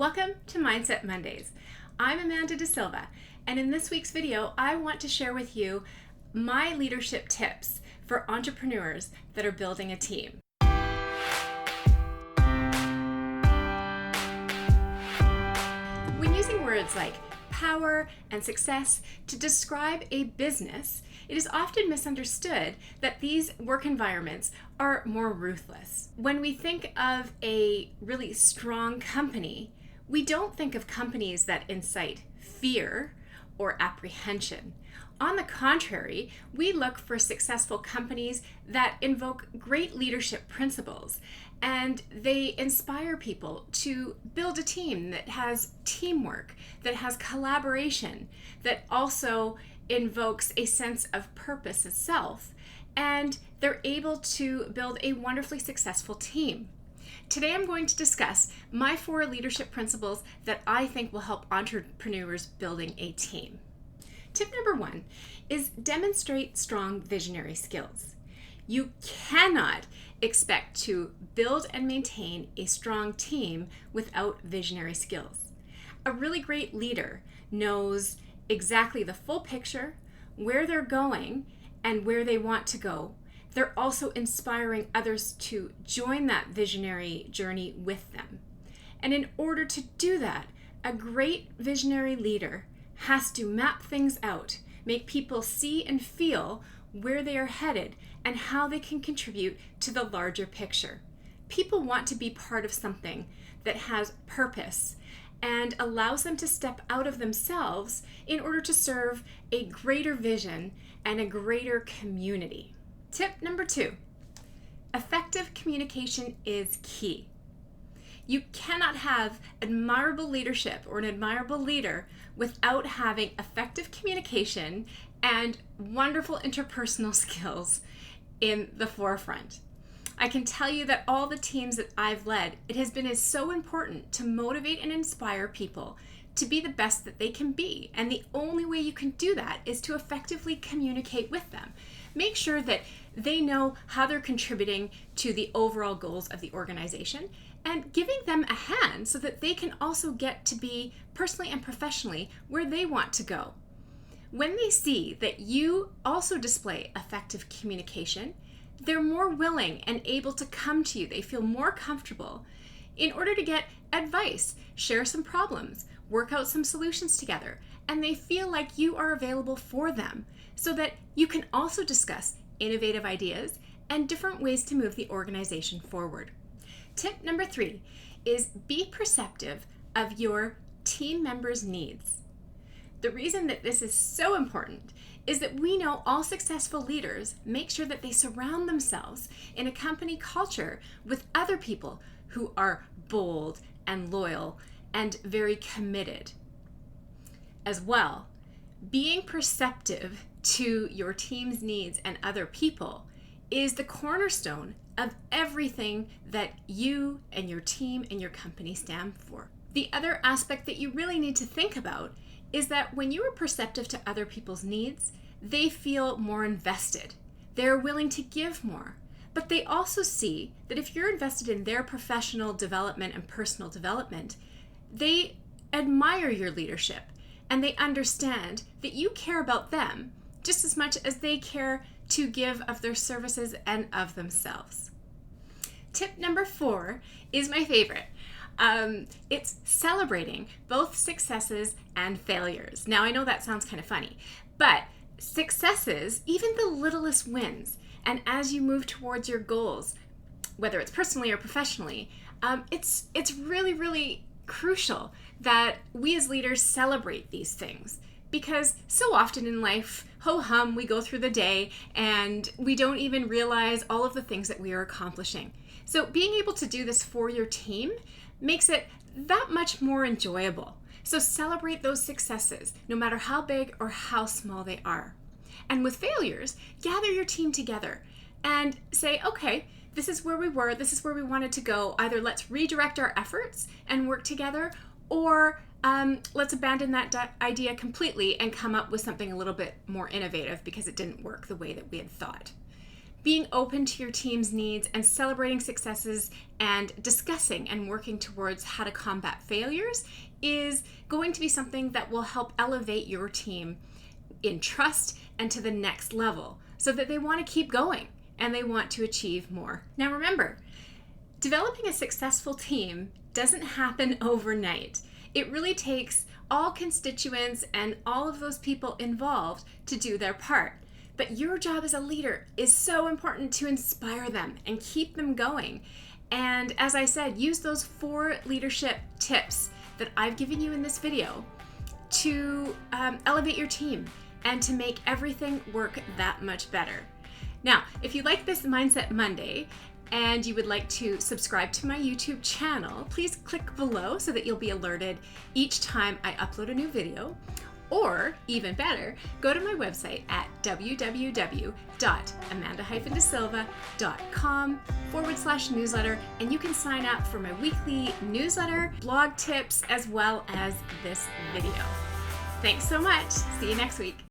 Welcome to Mindset Mondays. I'm Amanda De Silva, and in this week's video, I want to share with you my leadership tips for entrepreneurs that are building a team. When using words like power and success to describe a business, it is often misunderstood that these work environments are more ruthless. When we think of a really strong company, we don't think of companies that incite fear or apprehension. On the contrary, we look for successful companies that invoke great leadership principles, and they inspire people to build a team that has teamwork, that has collaboration, that also invokes a sense of purpose itself, and they're able to build a wonderfully successful team. Today I'm going to discuss my 4 leadership principles that I think will help entrepreneurs building a team. Tip number 1 is demonstrate strong visionary skills. You cannot expect to build and maintain a strong team without visionary skills. A really great leader knows exactly the full picture, where they're going, and where they want to go. They're also inspiring others to join that visionary journey with them. And in order to do that, a great visionary leader has to map things out, make people see and feel where they are headed and how they can contribute to the larger picture. People want to be part of something that has purpose and allows them to step out of themselves in order to serve a greater vision and a greater community. Tip number 2, effective communication is key. You cannot have admirable leadership or an admirable leader without having effective communication and wonderful interpersonal skills in the forefront. I can tell you that all the teams that I've led, it has been so important to motivate and inspire people to be the best that they can be. And the only way you can do that is to effectively communicate with them. Make sure that they know how they're contributing to the overall goals of the organization and giving them a hand so that they can also get to be personally and professionally where they want to go. When they see that you also display effective communication, they're more willing and able to come to you. They feel more comfortable in order to get advice, share some problems, work out some solutions together, and they feel like you are available for them so that you can also discuss innovative ideas and different ways to move the organization forward. Tip number 3 is be perceptive of your team members' needs. The reason that this is so important is that we know all successful leaders make sure that they surround themselves in a company culture with other people who are bold and loyal and very committed. As well, being perceptive to your team's needs and other people is the cornerstone of everything that you and your team and your company stand for. The other aspect that you really need to think about is that when you are perceptive to other people's needs, they feel more invested. They're willing to give more. But they also see that if you're invested in their professional development and personal development, they admire your leadership and they understand that you care about them just as much as they care to give of their services and of themselves. Tip number 4 is my favorite. It's celebrating both successes and failures. Now, I know that sounds kind of funny, but successes, even the littlest wins, and as you move towards your goals, whether it's personally or professionally, it's really, really crucial that we as leaders celebrate these things, because so often in life, ho-hum, we go through the day and we don't even realize all of the things that we are accomplishing. So being able to do this for your team makes it that much more enjoyable. So celebrate those successes, no matter how big or how small they are. And with failures, gather your team together and say, okay, this is where we were, this is where we wanted to go. Either let's redirect our efforts and work together, or let's abandon that idea completely and come up with something a little bit more innovative because it didn't work the way that we had thought. being open to your team's needs and celebrating successes and discussing and working towards how to combat failures is going to be something that will help elevate your team in trust and to the next level so that they want to keep going and they want to achieve more. Now remember, developing a successful team doesn't happen overnight. It really takes all constituents and all of those people involved to do their part. But your job as a leader is so important to inspire them and keep them going. And as I said, use those 4 leadership tips that I've given you in this video to elevate your team and to make everything work that much better. Now, if you like this Mindset Monday and you would like to subscribe to my YouTube channel, please click below so that you'll be alerted each time I upload a new video. Or, even better, go to my website at www.amanda-desilva.com/newsletter, and you can sign up for my weekly newsletter, blog tips, as well as this video. Thanks so much. See you next week.